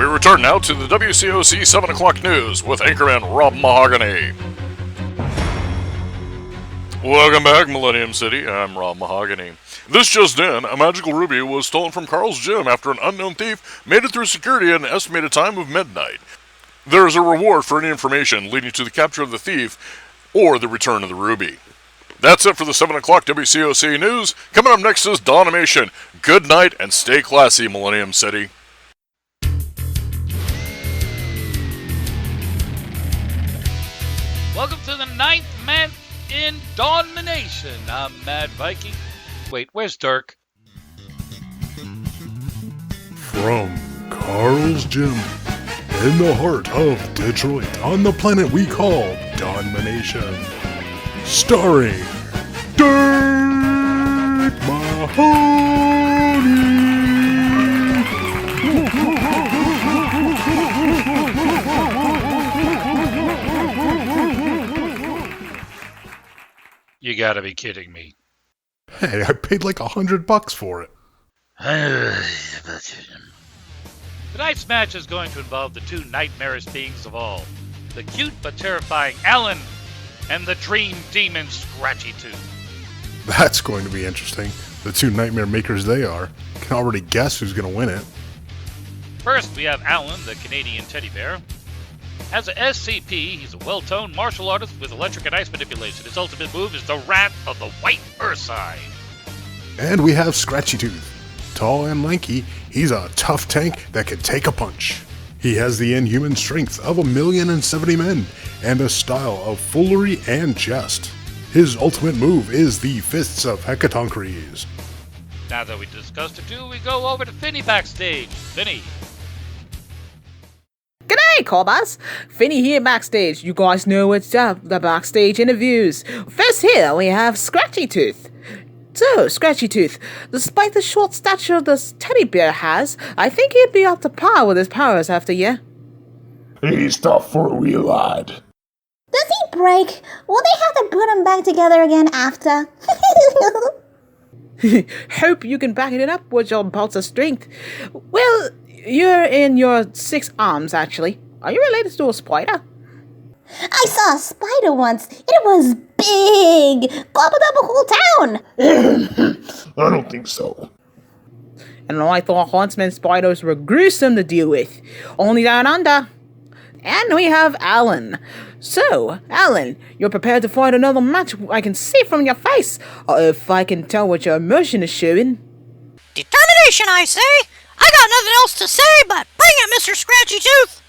We return now to the WCOC 7 o'clock news with anchorman Rob Mahogany. Welcome back, Millennium City. I'm Rob Mahogany. This just in, a magical ruby was stolen from Carl's gym after an unknown thief made it through security at an estimated time of midnight. There is a reward for any information leading to the capture of the thief or the return of the ruby. That's it for the 7 o'clock WCOC news. Coming up next is Dawnmination. Good night and stay classy, Millennium City. Welcome to the 9th month in Dawnmination. I'm Mad Viking. Wait, where's Dirk? From Carl's Gym, in the heart of Detroit, on the planet we call Dawnmination, starring Dirk Mahoney. You gotta be kidding me. Hey, I paid like $100 for it. Tonight's match is going to involve the two nightmarish beings of all. The cute but terrifying Alan and the dream demon Scratchy Tooth. That's going to be interesting. The two nightmare makers they are. Can already guess who's going to win it. First, we have Alan, the Canadian teddy bear. As a SCP, he's a well-toned martial artist with electric and ice manipulation. His ultimate move is the Rat of the White Ursine. And we have Scratchy Tooth. Tall and lanky, he's a tough tank that can take a punch. He has the inhuman strength of 1,070 men and a style of foolery and jest. His ultimate move is the Fists of Hecatoncres. Now that we discussed the two, we go over to Finny backstage. Finny. G'day, Corbus! Finny here backstage. You guys know what's up, the backstage interviews. First here, we have Scratchy Tooth. So, Scratchy Tooth, despite the short stature this teddy bear has, I think he'd be up to par with his powers after you. He's tough for a wee lad. Does he break? Will they have to put him back together again after? Hope you can back it up with your bouts of strength. Well, you're in your 6 arms, actually. Are you related to a spider? I saw a spider once. It was big. Gobbled up a whole town. I don't think so. And I thought huntsman spiders were gruesome to deal with. Only down under. And we have Alan. So, Alan, you're prepared to fight another match. I can see from your face. Or if I can tell what your emotion is showing. Determination, I say! I got nothing else to say, but bring it, Mr. Scratchy Tooth!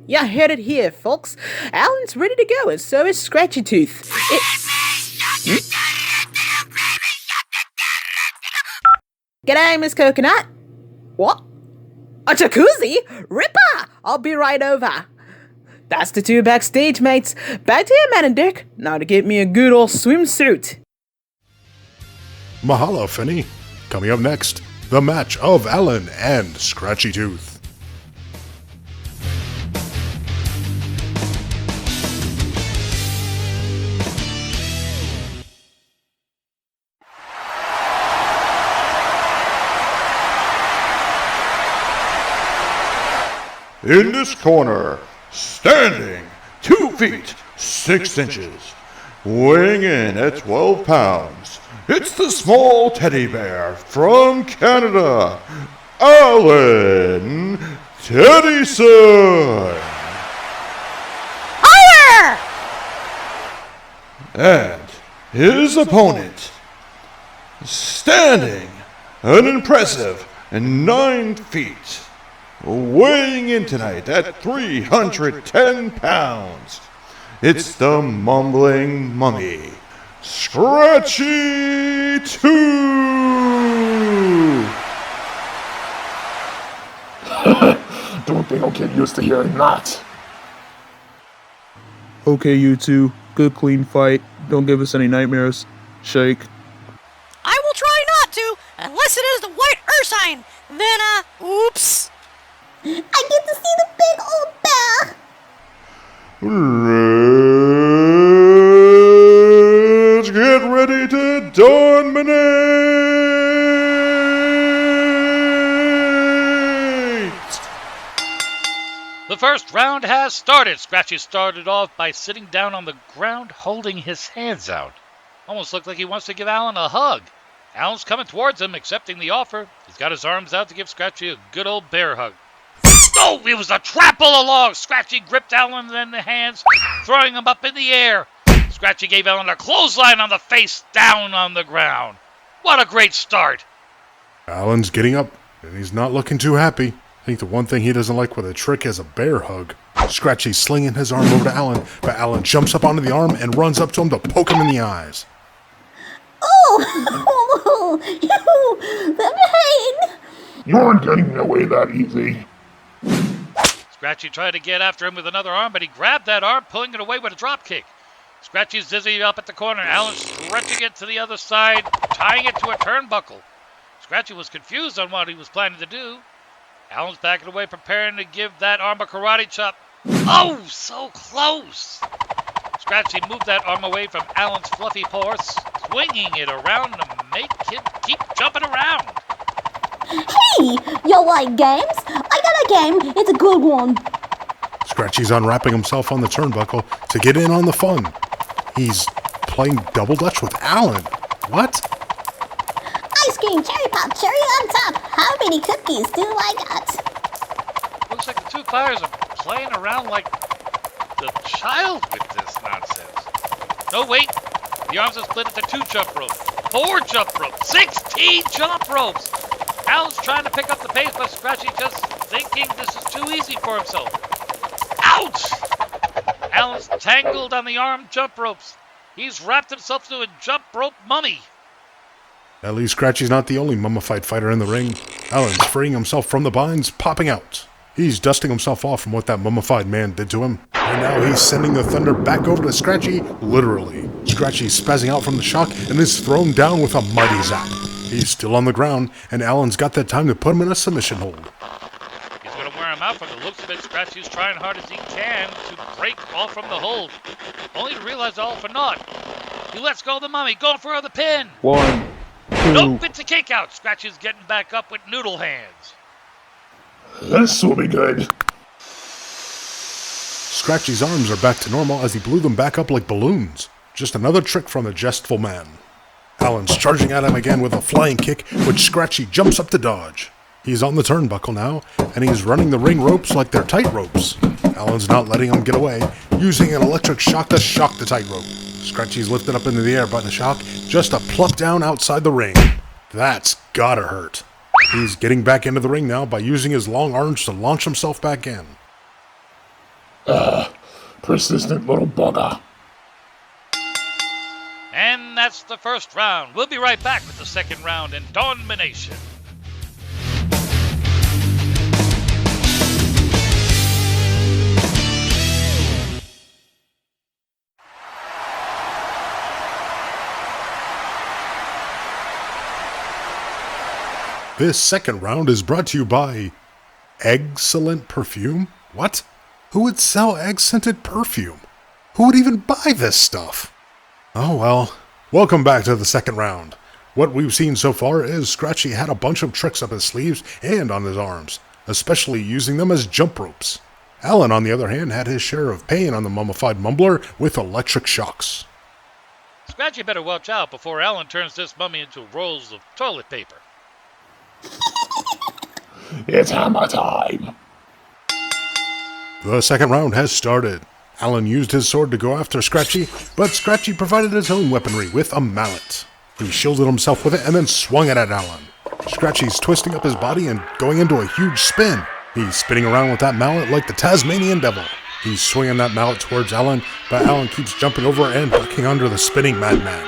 You heard it here, folks. Alan's ready to go, and so is Scratchy Tooth. G'day, Miss Coconut. What? A jacuzzi? Ripper! I'll be right over. That's the two backstage, mates. Back to you, Matt and Dick. Now to get me a good old swimsuit. Mahalo, Finny. Coming up next, the match of Alan and Scratchy Tooth. In this corner, standing 2 feet 6 inches, weighing in at 12 pounds, it's the small teddy bear from Canada, Alan Tennyson. Higher! And his opponent, standing an impressive 9 feet, weighing in tonight at 310 pounds, it's the mumbling mummy, Scratchy Tooth! Don't think I'll get used to hearing that. Okay, you two. Good clean fight. Don't give us any nightmares. Shake. I will try not to, unless it is the White Ursine. Then, oops. I get to see the big old bear. Let's get ready to dominate! The first round has started. Scratchy started off by sitting down on the ground, holding his hands out. Almost looked like he wants to give Alan a hug. Alan's coming towards him, accepting the offer. He's got his arms out to give Scratchy a good old bear hug. Oh, it was a trap all along. Scratchy gripped Alan in the hands, throwing him up in the air. Scratchy gave Alan a clothesline on the face, down on the ground. What a great start. Alan's getting up, and he's not looking too happy. I think the one thing he doesn't like with a trick is a bear hug. Scratchy's slinging his arm over to Alan, but Alan jumps up onto the arm and runs up to him to poke him in the eyes. Oh, the pain! You aren't getting away that easy. Scratchy tried to get after him with another arm, but he grabbed that arm, pulling it away with a drop kick. Scratchy's dizzy up at the corner. Alan stretching it to the other side, tying it to a turnbuckle. Scratchy was confused on what he was planning to do. Alan's backing away, preparing to give that arm a karate chop. Oh, so close! Scratchy moved that arm away from Alan's fluffy paws, swinging it around to make him keep jumping around. Hey, you like games? I got a game. It's a good one. Scratchy's unwrapping himself on the turnbuckle to get in on the fun. He's playing double dutch with Alan. What? Ice cream, cherry pop, cherry on top. How many cookies do I got? Looks like the two players are playing around like the child with this nonsense. No, wait. The arms are split into 2 jump ropes, 4 jump ropes, 16 jump ropes. Alan's trying to pick up the pace, but Scratchy just thinking this is too easy for himself. Ouch! Alan's tangled on the arm jump ropes. He's wrapped himself into a jump rope mummy. At least Scratchy's not the only mummified fighter in the ring. Alan's freeing himself from the binds, popping out. He's dusting himself off from what that mummified man did to him. And now he's sending the thunder back over to Scratchy, literally. Scratchy's spazzing out from the shock and is thrown down with a mighty zap. He's still on the ground, and Alan's got that time to put him in a submission hold. He's going to wear him out from the looks of it. Scratchy's trying hard as he can to break off from the hold, only to realize all for naught. He lets go of the mummy, going for the pin. 1, 2. Nope, it's a kick out. Scratchy's getting back up with noodle hands. This will be good. Scratchy's arms are back to normal as he blew them back up like balloons. Just another trick from the jestful man. Alan's charging at him again with a flying kick, which Scratchy jumps up to dodge. He's on the turnbuckle now, and he's running the ring ropes like they're tight ropes. Alan's not letting him get away, using an electric shock to shock the tightrope. Scratchy's lifted up into the air by the shock, just to plump down outside the ring. That's gotta hurt. He's getting back into the ring now by using his long arms to launch himself back in. Persistent little bugger. And that's the first round. We'll be right back with the second round in Dawnmination. This second round is brought to you by Excellent Perfume? What? Who would sell egg-scented perfume? Who would even buy this stuff? Oh well. Welcome back to the second round. What we've seen so far is Scratchy had a bunch of tricks up his sleeves and on his arms, especially using them as jump ropes. Alan, on the other hand, had his share of pain on the mummified mumbler with electric shocks. Scratchy better watch out before Alan turns this mummy into rolls of toilet paper. It's hammer time. The second round has started. Alan used his sword to go after Scratchy, but Scratchy provided his own weaponry with a mallet. He shielded himself with it and then swung it at Alan. Scratchy's twisting up his body and going into a huge spin. He's spinning around with that mallet like the Tasmanian devil. He's swinging that mallet towards Alan, but Alan keeps jumping over and ducking under the spinning madman.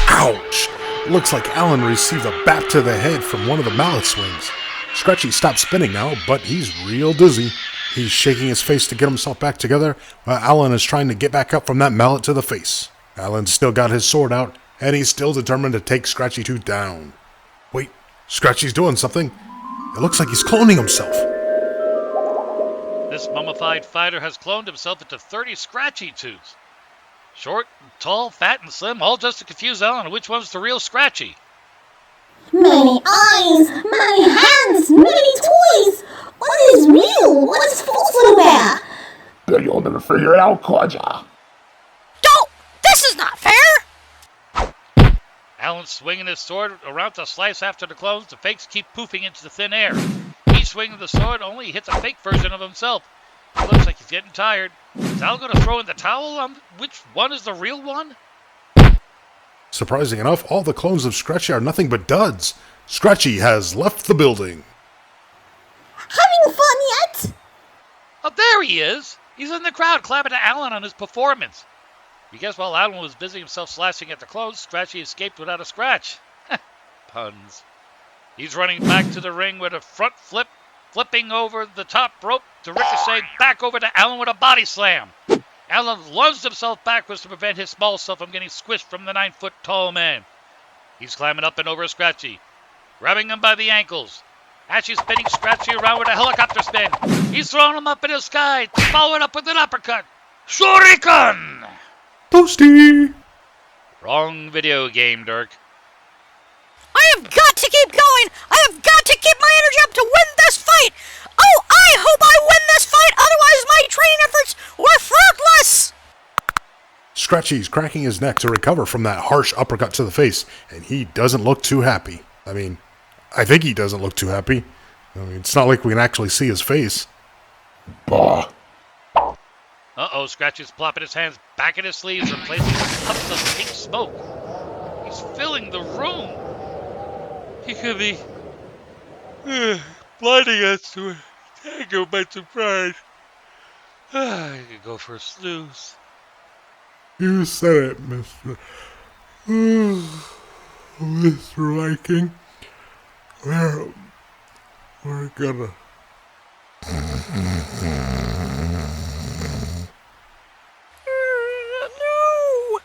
Ouch! Looks like Alan received a bap to the head from one of the mallet swings. Scratchy stopped spinning now, but he's real dizzy. He's shaking his face to get himself back together, while Alan is trying to get back up from that mallet to the face. Alan's still got his sword out, and he's still determined to take Scratchy Tooth down. Wait, Scratchy's doing something. It looks like he's cloning himself. This mummified fighter has cloned himself into 30 Scratchy Tooths. Short, tall, fat, and slim, all just to confuse Alan which one's the real Scratchy. Many eyes, many hands, many toys. What is real? What is false about? to figure it out, could ya? Don't! This is not fair! Alan's swinging his sword around to slice after the clones. The fakes keep poofing into the thin air. He's swinging the sword, only he hits a fake version of himself. It looks like he's getting tired. Is Alan going to throw in the towel on which one is the real one? Surprising enough, all the clones of Scratchy are nothing but duds. Scratchy has left the building. Having fun yet? Oh, there he is! He's in the crowd clapping to Alan on his performance. I guess while Alan was busy himself slashing at the clothes, Scratchy escaped without a scratch. Puns. He's running back to the ring with a front flip, flipping over the top rope to ricochet back over to Alan with a body slam. Alan lunged himself backwards to prevent his small self from getting squished from the 9-foot-tall man. He's climbing up and over Scratchy, grabbing him by the ankles. As she's spinning Scratchy around with a helicopter spin, he's throwing him up in the sky, following up with an uppercut. Shuriken! Toasty! Wrong video game, Dirk. I have got to keep going! I have got to keep my energy up to win this fight! Oh, I hope I win this fight, otherwise my training efforts were fruitless! Scratchy's cracking his neck to recover from that harsh uppercut to the face, and he doesn't look too happy. I think he doesn't look too happy. It's not like we can actually see his face. Bah. Uh-oh, Scratchy's plopping his hands back in his sleeves, replacing the puffs of pink smoke. He's filling the room. He could be blinding us to a tango by surprise. I could go for a snooze. You said it, Mr. Viking. We're gonna... No!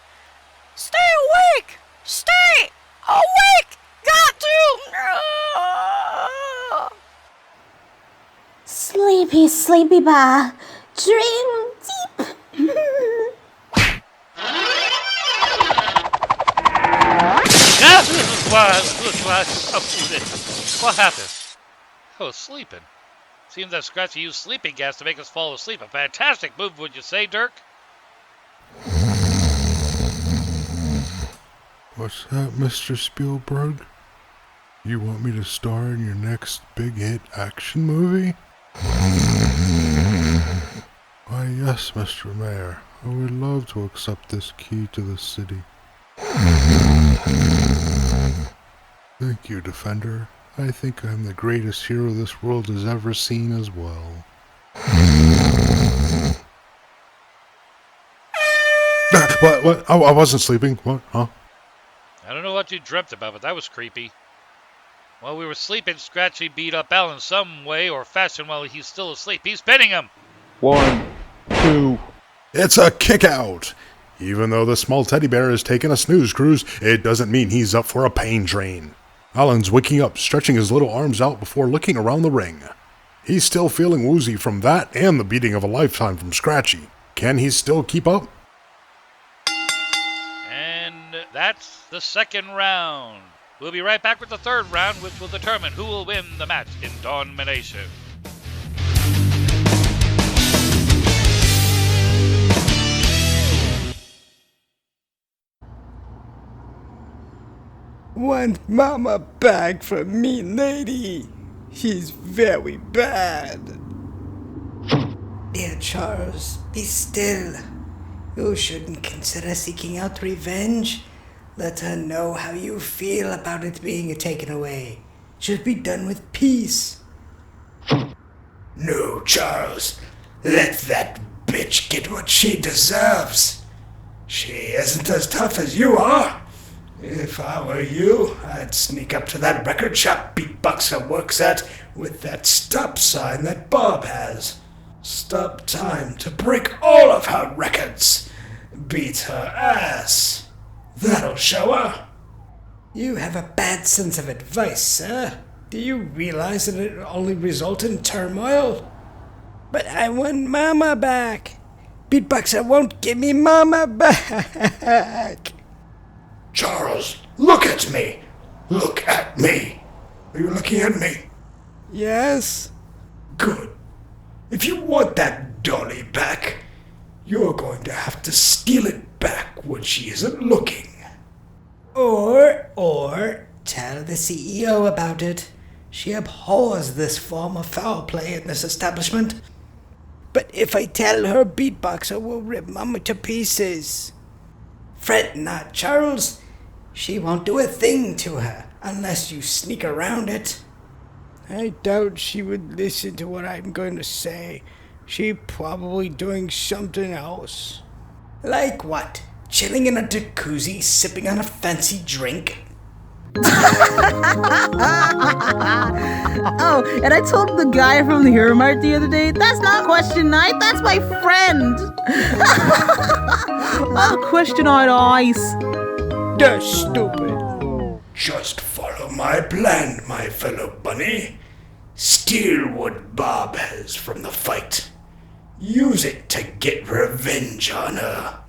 Stay awake! Stay awake! Got to! Sleepy, sleepy bar. Dream deep. What happened? I was sleeping. Seems that Scratchy used sleeping gas to make us fall asleep. A fantastic move, would you say, Dirk? What's that, Mr. Spielberg? You want me to star in your next big hit action movie? Why, yes, Mr. Mayor. I would love to accept this key to the city. Thank you, Defender. I think I'm the greatest hero this world has ever seen as well. What? I wasn't sleeping. What? Huh? I don't know what you dreamt about, but that was creepy. While we were sleeping, Scratchy beat up Alan some way or fashion while he's still asleep. He's pinning him! 1, 2. It's a kick out! Even though the small teddy bear has taken a snooze cruise, it doesn't mean he's up for a pain train. Alan's waking up, stretching his little arms out before looking around the ring. He's still feeling woozy from that and the beating of a lifetime from Scratchy. Can he still keep up? And that's the second round. We'll be right back with the third round, which will determine who will win the match in Dawnmination. Want mama back from me, lady. She's very bad. Dear Charles, be still. You shouldn't consider seeking out revenge. Let her know how you feel about it being taken away. Should be done with peace. No, Charles. Let that bitch get what she deserves. She isn't as tough as you are. If I were you, I'd sneak up to that record shop beatboxer works at with that stop sign that Bob has. Stop time to break all of her records. Beat her ass. That'll show her. You have a bad sense of advice, sir. Do you realize that it will only result in turmoil? But I want Mama back. Beatboxer won't give me Mama back. Charles, look at me. Look at me. Are you looking at me? Yes. Good. If you want that dolly back, You're going to have to steal it back when she isn't looking. Or tell the CEO about it. She abhors this form of foul play in this establishment. But if I tell her, Beatboxer will rip Mama to pieces. Fret not, Charles. She won't do a thing to her unless you sneak around it. I doubt she would listen to what I'm going to say. She's probably doing something else. Like what? Chilling in a jacuzzi, sipping on a fancy drink? Oh, and I told the guy from the Hero Mart the other day, that's not question night, that's my friend. Oh, question night ice. That's stupid. Just follow my plan, my fellow bunny. Steal what Bob has from the fight. Use it to get revenge on her.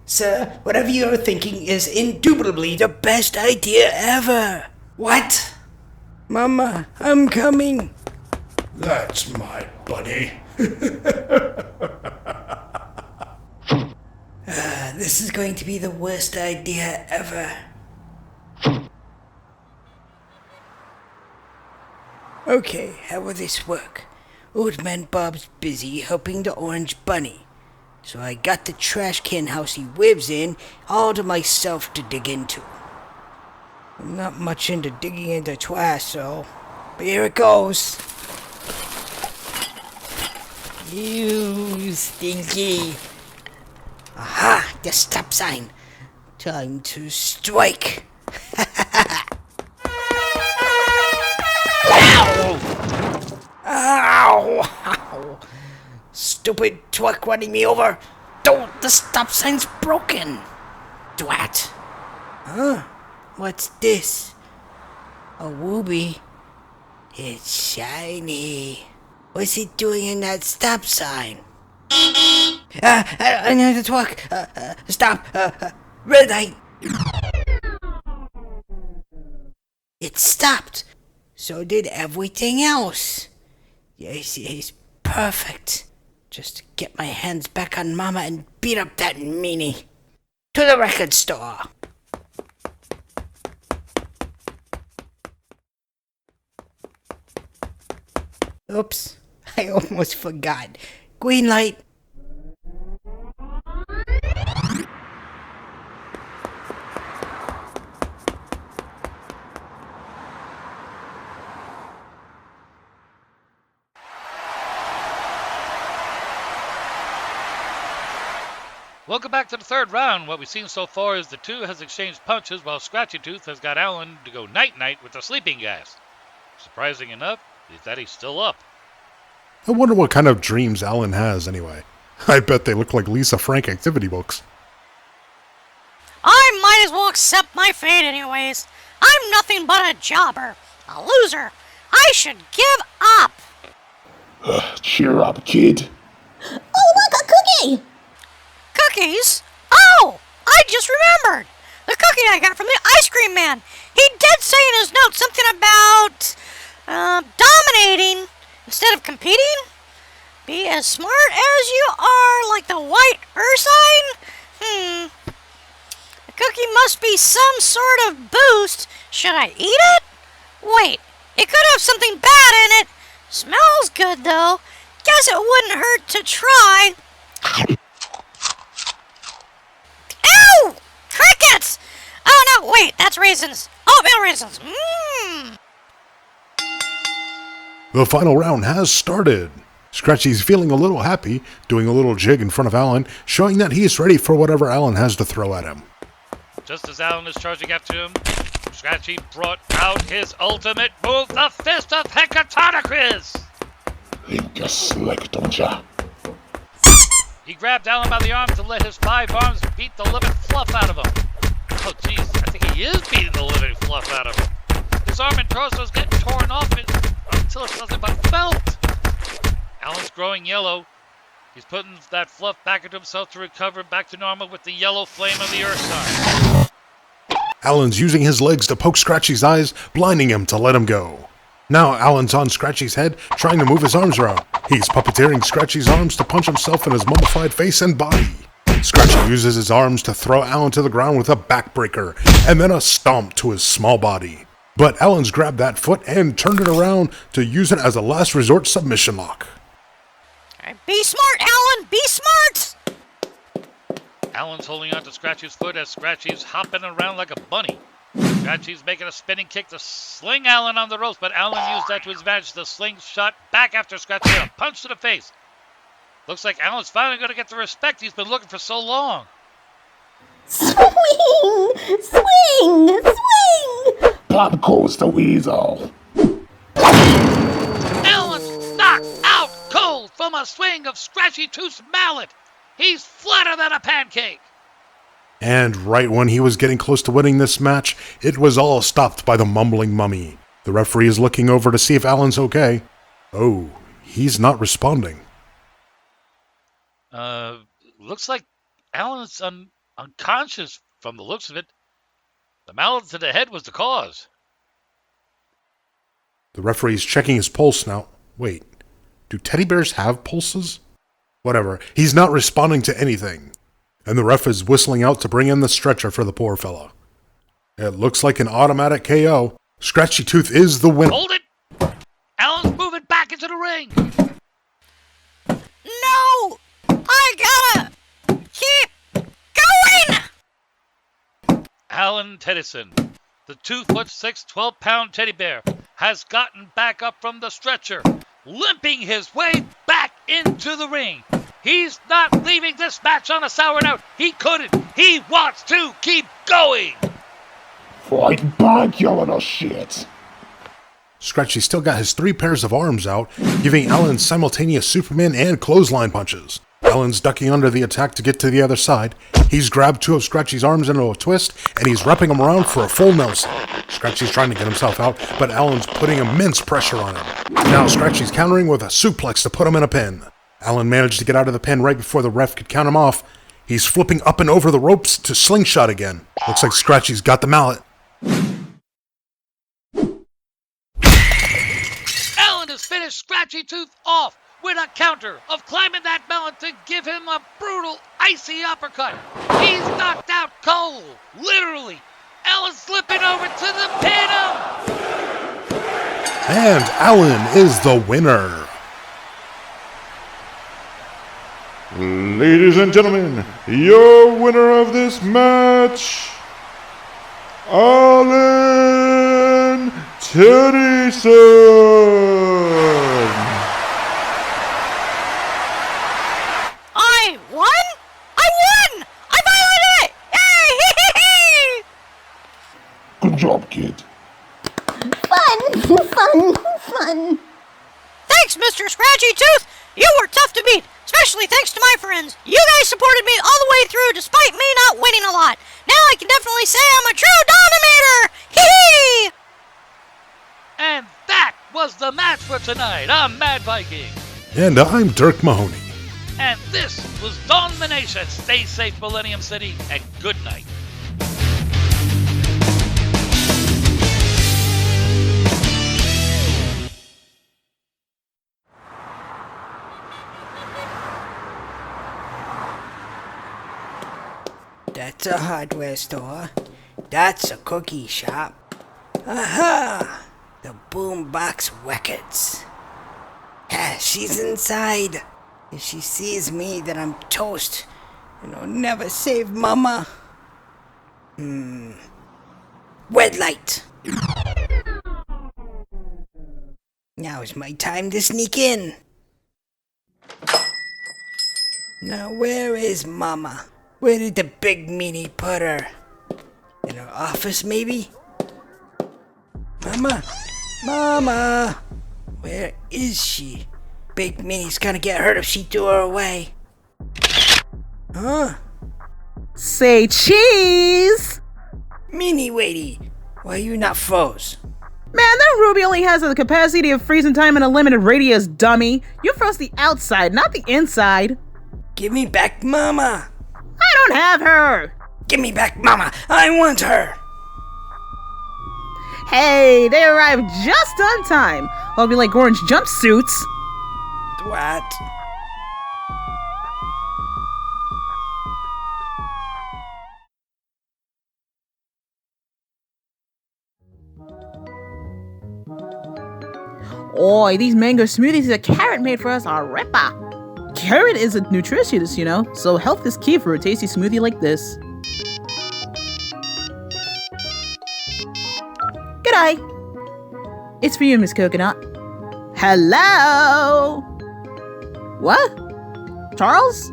Sir, whatever you're thinking is indubitably the best idea ever. What? Mama, I'm coming. That's my buddy. This is going to be the worst idea ever. Okay, how will this work? Old Man Bob's busy helping the orange bunny. So I got the trash can house he lives in all to myself to dig into. I'm not much into digging into trash, so... But here it goes. You stinky. Aha, the stop sign. Time to strike. Ow! Ow! Stupid truck running me over. Don't, the stop sign's broken. Dwat. Huh? What's this? A wooby. It's shiny. What's it doing in that stop sign? I need to talk. Stop. Red light. It stopped. So did everything else. Yes, perfect. Just to get my hands back on Mama and beat up that meanie. To the record store. Oops, I almost forgot. Green light. Welcome back to the third round. What we've seen so far is the two has exchanged punches while Scratchy Tooth has got Alan to go night-night with the sleeping gas. Surprising enough is that he's still up. I wonder what kind of dreams Alan has, anyway. I bet they look like Lisa Frank activity books. I might as well accept my fate anyways. I'm nothing but a jobber. A loser. I should give up. Cheer up, kid. Oh, look, a cookie! Cookies? Oh, I just remembered. The cookie I got from the ice cream man. He did say in his note something about dominating instead of competing. Be as smart as you are, like the white Ursine? The cookie must be some sort of boost. Should I eat it? Wait, it could have something bad in it. Smells good, though. Guess it wouldn't hurt to try. Ow! Crickets! Oh, no, wait, that's raisins. Oatmeal raisins. The final round has started. Scratchy's feeling a little happy, doing a little jig in front of Alan, showing that he is ready for whatever Alan has to throw at him. Just as Alan is charging after him, Scratchy brought out his ultimate move, the Fist of Hecatonachris! Think you're slick, don't ya? He grabbed Alan by the arm to let his 5 arms beat the living fluff out of him. Oh, jeez, I think he is beating the living fluff out of him. His arm and torso is getting torn off until it's nothing but felt. Alan's growing yellow. He's putting that fluff back into himself to recover back to normal with the yellow flame of the earth sign. Alan's using his legs to poke Scratchy's eyes, blinding him to let him go. Now Alan's on Scratchy's head, trying to move his arms around. He's puppeteering Scratchy's arms to punch himself in his mummified face and body. Scratchy uses his arms to throw Alan to the ground with a backbreaker, and then a stomp to his small body. But Alan's grabbed that foot and turned it around to use it as a last resort submission lock. Be smart, Alan! Be smart! Alan's holding on to Scratchy's foot as Scratchy's hopping around like a bunny. Scratchy's making a spinning kick to sling Alan on the ropes, but Alan used that to his advantage to slingshot back after Scratchy with a punch to the face. Looks like Alan's finally going to get the respect he's been looking for so long. Swing! Swing! Swing! Pop goes the weasel. Alan's knocked out cold from a swing of Scratchy Tooth's mallet. He's flatter than a pancake. And right when he was getting close to winning this match, it was all stopped by the mumbling mummy. The referee is looking over to see if Alan's okay. Oh, he's not responding. Looks like Alan's unconscious from the looks of it. The mallet to the head was the cause. The referee's checking his pulse now. Wait, do teddy bears have pulses? Whatever, he's not responding to anything. And the ref is whistling out to bring in the stretcher for the poor fella. It looks like an automatic KO. Scratchy Tooth is the winner. Hold it! Alan's moving back into the ring. No! I gotta keep going! Alan Teddyson, the 2'6", 12-pound teddy bear, has gotten back up from the stretcher, limping his way back into the ring. He's not leaving this match on a sour note. He couldn't. He wants to keep going. Fight back, you little shit. Scratchy still got his 3 pairs of arms out, giving Alan simultaneous Superman and clothesline punches. Alan's ducking under the attack to get to the other side. He's grabbed 2 of Scratchy's arms into a twist, and he's wrapping them around for a full Nelson. Scratchy's trying to get himself out, but Alan's putting immense pressure on him. Now Scratchy's countering with a suplex to put him in a pin. Alan managed to get out of the pin right before the ref could count him off. He's flipping up and over the ropes to slingshot again. Looks like Scratchy's got the mallet. Alan has finished Scratchy Tooth off with a counter of climbing that mountain to give him a brutal, icy uppercut. He's knocked out cold, literally. Alan's slipping over to the pin him. And Alan is the winner. Ladies and gentlemen, your winner of this match, Alan Teddyson. I won? I won! I finally did it! Yay! Good job, kid. Fun! Fun! Fun! Thanks, Mr. Scratchy Tooth! You were tough to beat, especially thanks to my friends. You guys supported me all the way through despite me not winning a lot. Now I can definitely say I'm a true Dawnminator! Hee! And that was the match for tonight. I'm Mad Viking. And I'm Dirk Mahoney. And this was Dawnmination. Stay safe, Millennium City, and good night. That's a hardware store. That's a cookie shop. Aha! The Boombox Records. Ah, she's inside. If she sees me, then I'm toast. And I'll never save Mama. Red light. Now is my time to sneak in. Now where is Mama? Where did the big meanie put her? In her office, maybe? Mama? Mama! Where is she? Big meanie's gonna get hurt if she threw her away. Huh? Say cheese! Meanie Weighty, why you not froze? Man, that Ruby only has the capacity of freezing time in a limited radius, dummy. You froze the outside, not the inside. Give me back Mama! I don't have her! Give me back Mama! I want her! Hey, they arrived just on time. I'll be like orange jumpsuits. What? Oi, these mango smoothies that Carrot made for us are ripper. Carrot is a nutritionist, you know, so health is key for a tasty smoothie like this. G'day. It's for you, Miss Coconut. Hello? What? Charles?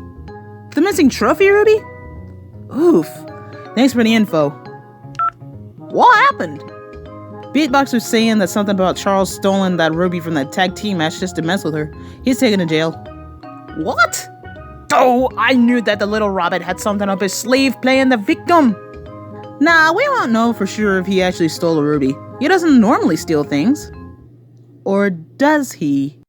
The missing trophy, Ruby? Oof. Thanks for the info. What happened? Beatbox was saying that something about Charles stolen that ruby from that tag team match just to mess with her. He's taken to jail. What? Oh, I knew that the little rabbit had something up his sleeve playing the victim. Nah, we won't know for sure if he actually stole a ruby. He doesn't normally steal things. Or does he?